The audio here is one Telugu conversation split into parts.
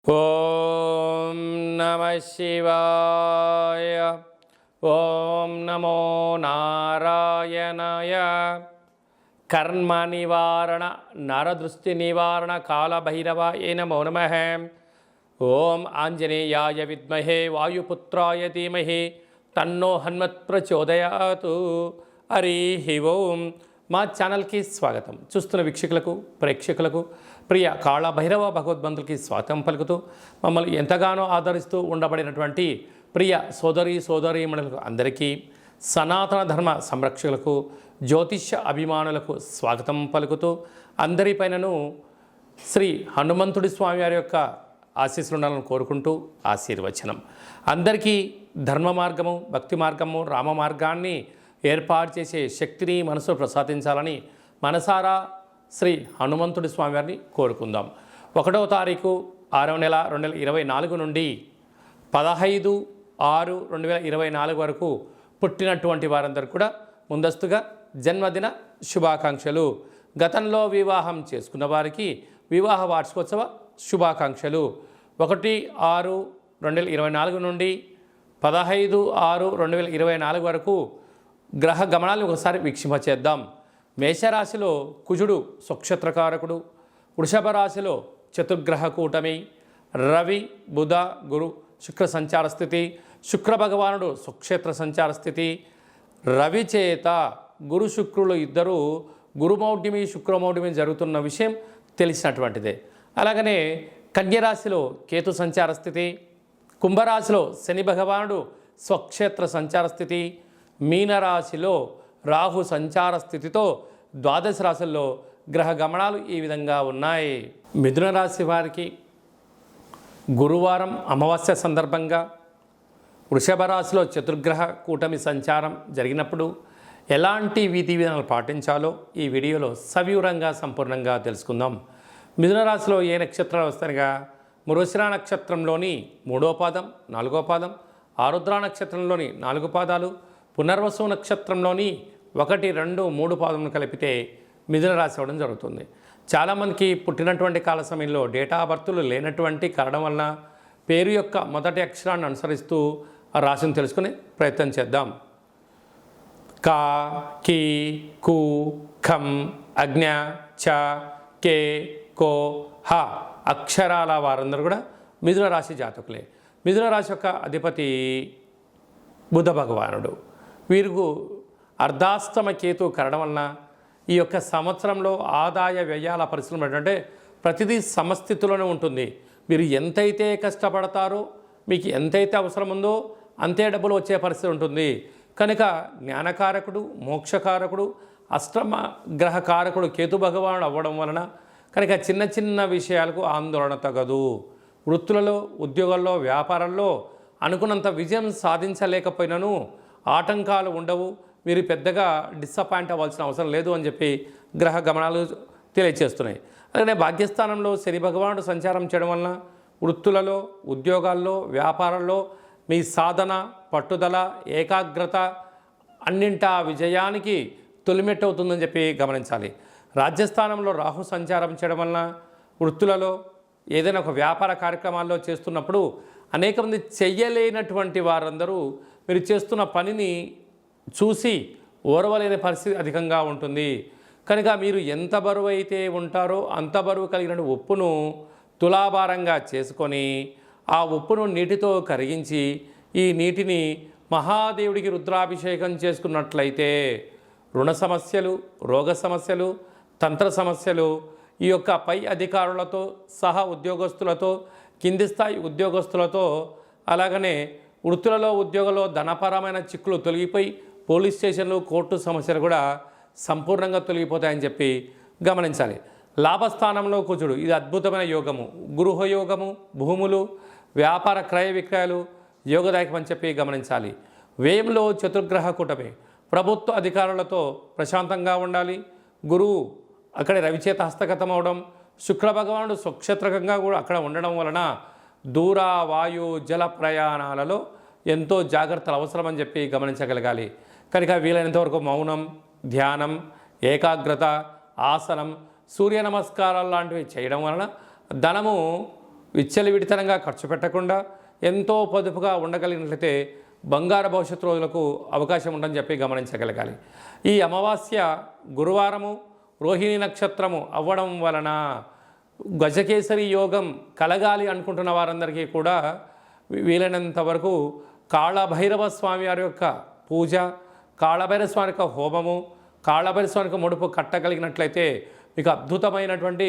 ఓం నమ శివాయ. ఓం నమో నారాయణాయ. కర్మ నివారణ నరదృష్టి నివారణ కాళభైరవాయ నమో నమః. ఓం ఆంజనేయాయ విద్మహే వాయుపుత్రాయ ధీమహి తన్నో హనుమత్ ప్రచోదయాతు. హరి ఓం. మా ఛానల్కి స్వాగతం. చూస్తున్న వీక్షకులకు ప్రేక్షకులకు ప్రియ కాళభైరవ భగవద్బంధులకి స్వాగతం పలుకుతూ మమ్మల్ని ఎంతగానో ఆదరిస్తూ ఉండబడినటువంటి ప్రియ సోదరీమణులకు అందరికీ, సనాతన ధర్మ సంరక్షకులకు, జ్యోతిష్య అభిమానులకు స్వాగతం పలుకుతూ అందరిపైనను శ్రీ హనుమంతుడి స్వామి వారి యొక్క ఆశీస్సులు ఉండాలని కోరుకుంటూ ఆశీర్వచనం. అందరికీ ధర్మ మార్గము, భక్తి మార్గము, రామ మార్గాన్ని ఏర్పాటు చేసే శక్తిని మనసు ప్రసాదించాలని మనసారా శ్రీ హనుమంతుడి స్వామి వారిని కోరుకుందాం. 1వ తారీఖు 6వ నెల 2024 నుండి 15/6/2024 వరకు పుట్టినటువంటి వారందరూ కూడా ముందస్తుగా జన్మదిన శుభాకాంక్షలు. గతంలో వివాహం చేసుకున్న వారికి వివాహ వార్షికోత్సవ శుభాకాంక్షలు. 1/6/2024 నుండి 15/6/2024 వరకు గ్రహ గమనాలను ఒకసారి వీక్షింపచేద్దాం. మేషరాశిలో కుజుడు స్వక్షేత్రకారకుడు, వృషభ రాశిలో చతుర్గ్రహ కూటమి, రవి బుధ గురు శుక్ర సంచార స్థితి, శుక్ర భగవానుడు స్వక్షేత్ర సంచార స్థితి. రవి చేత గురు శుక్రులు ఇద్దరు గురుమౌఢ్యమి శుక్రమౌఢ్యమి జరుగుతున్న విషయం తెలిసినటువంటిదే. అలాగనే కన్యరాశిలో కేతు సంచార స్థితి, కుంభరాశిలో శని భగవానుడు స్వక్షేత్ర సంచార స్థితి, మీనరాశిలో రాహు సంచార స్థితితో ద్వాదశ రాశుల్లో గ్రహ గమనాలు ఈ విధంగా ఉన్నాయి. మిథున రాశి వారికి గురువారం అమావాస్య సందర్భంగా వృషభ రాశిలో చతుర్గ్రహ కూటమి సంచారం జరిగినప్పుడు ఎలాంటి విధి విధానాలు పాటించాలో ఈ వీడియోలో సవివరంగా సంపూర్ణంగా తెలుసుకుందాం. మిథున రాశిలో ఏ నక్షత్రాలు వస్తాయిగా మృగశిర నక్షత్రంలోని 3వ పాదం, 4వ పాదం, ఆరుద్ర నక్షత్రంలోని 4 పాదాలు, పునర్వసు నక్షత్రంలోని 1, 2, 3 పాదములు కలిపితే మిథున రాశి అవ్వడం జరుగుతుంది. చాలామందికి పుట్టినటువంటి కాల సమయంలో డేటా ఆఫ్ బర్త్లు లేనటువంటి కారణం వలన పేరు యొక్క మొదటి అక్షరాన్ని అనుసరిస్తూ ఆ రాశిని తెలుసుకునే ప్రయత్నం చేద్దాం. కా, కీ, కు, ఖం, అజ్ఞ, చ, కే, కో, హ అక్షరాల వారందరూ కూడా మిథున రాశి జాతకులే. మిథున రాశి యొక్క అధిపతి బుధ భగవానుడు. వీరికి అర్ధాష్టమ కేతు కరడం వలన ఈ యొక్క సంవత్సరంలో ఆదాయ వ్యయాల పరిశ్రమ ఏంటంటే ప్రతిదీ సమస్థితిలోనే ఉంటుంది. మీరు ఎంతైతే కష్టపడతారో, మీకు ఎంతైతే అవసరం ఉందో అంతే డబ్బులు వచ్చే పరిస్థితి ఉంటుంది. కనుక జ్ఞానకారకుడు, మోక్షకారకుడు, అష్టమ గ్రహకారకుడు కేతు భగవానుడు అవ్వడం వలన కనుక చిన్న చిన్న విషయాలకు ఆందోళన తగదు. వృత్తులలో, ఉద్యోగాల్లో, వ్యాపారాల్లో అనుకున్నంత విజయం సాధించలేకపోయినను ఆటంకాలు ఉండవు. మీరు పెద్దగా డిసప్పాయింట్ అవ్వాల్సిన అవసరం లేదు అని చెప్పి గ్రహ గమనాలు తెలియజేస్తున్నాయి. అలాగే భాగ్యస్థానంలో శని భగవానుడు సంచారం చేయడం వలన వృత్తులలో, ఉద్యోగాల్లో, వ్యాపారాల్లో మీ సాధన, పట్టుదల, ఏకాగ్రత అన్నింటా విజయానికి తొలిమెట్టు అవుతుందని చెప్పి గమనించాలి. రాజ్యస్థానంలో రాహు సంచారం చేయడం వలన వృత్తులలో ఏదైనా ఒక వ్యాపార కార్యక్రమాల్లో చేస్తున్నప్పుడు అనేక మంది చెయ్యలేనటువంటి వారందరూ మీరు చేస్తున్న పనిని చూసి ఓర్వలేని పరిస్థితి అధికంగా ఉంటుంది. కనుక మీరు ఎంత బరువు అయితే ఉంటారో అంత బరువు కలిగిన ఉప్పును తులాభారంగా చేసుకొని ఆ ఉప్పును నీటితో కరిగించి ఈ నీటిని మహాదేవుడికి రుద్రాభిషేకం చేసుకున్నట్లయితే రుణ సమస్యలు, రోగ సమస్యలు, తంత్ర సమస్యలు, ఈ యొక్క పై అధికారులతో సహా ఉద్యోగస్తులతో, కింది స్థాయి ఉద్యోగస్తులతో, అలాగనే వృత్తులలో, ఉద్యోగంలో ధనపరమైన చిక్కులు తొలగిపోయి పోలీస్ స్టేషన్లు, కోర్టు సమస్యలు కూడా సంపూర్ణంగా తొలగిపోతాయని చెప్పి గమనించాలి. లాభస్థానంలో కుజుడు, ఇది అద్భుతమైన యోగము. గృహయోగము, భూములు, వ్యాపార క్రయ విక్రయాలు యోగదాయకమని చెప్పి గమనించాలి. వ్యయంలో చతుర్గ్రహ కూటమి, ప్రభుత్వ అధికారులతో ప్రశాంతంగా ఉండాలి. గురువు అక్కడ రవిచేత హస్తగతం అవడం, శుక్ర భగవానుడు స్వక్షేత్రకంగా కూడా అక్కడ ఉండడం వలన దూర, వాయు, జల ప్రయాణాలలో ఎంతో జాగ్రత్తలు అవసరమని చెప్పి గమనించగలగాలి. కనుక వీలైనంతవరకు మౌనం, ధ్యానం, ఏకాగ్రత, ఆసనం, సూర్య నమస్కారాలు లాంటివి చేయడం వలన ధనము విచ్చలవిడితనంగా ఖర్చు పెట్టకుండా ఎంతో పొదుపుగా ఉండగలిగినట్లయితే బంగారు భవిష్యత్తు రోజులకు అవకాశం ఉందని చెప్పి గమనించగలగాలి. ఈ అమావాస్య గురువారము రోహిణి నక్షత్రము అవ్వడం వలన గజకేసరి యోగం కలగాలి అనుకుంటున్న వారందరికీ కూడా వీలైనంత వరకు కాళభైరవ స్వామి వారి యొక్క పూజ, కాళభైరవ స్వామి యొక్క హోమము, కాళభైరవ స్వామి యొక్క ముడుపు కట్టగలిగినట్లయితే మీకు అద్భుతమైనటువంటి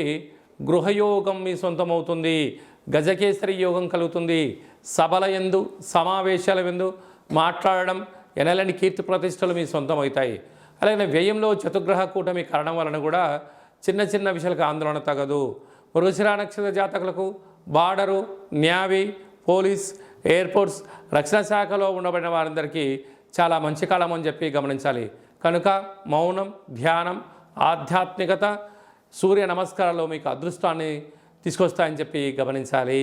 గృహయోగం మీ సొంతమవుతుంది. గజకేసరి యోగం కలుగుతుంది. సభల యందు సమావేశాల యందు మాట్లాడడం, ఎనలేని కీర్తి ప్రతిష్టలు మీ సొంతమవుతాయి. అలాగే వ్యయంలో చతుర్గ్రహ కూటమి కారణం వలన కూడా చిన్న చిన్న విషయాలకు ఆందోళన తగదు. మృగశిర నక్షత్ర జాతకులకు బార్డరు, నేవీ, పోలీస్, ఎయిర్పోర్ట్స్, రక్షణ శాఖలో ఉండబడిన వారందరికీ చాలా మంచి కాలం అని చెప్పి గమనించాలి. కనుక మౌనం, ధ్యానం, ఆధ్యాత్మికత, సూర్య నమస్కారాలు మీకు అదృష్టాన్ని తీసుకొస్తాయని చెప్పి గమనించాలి.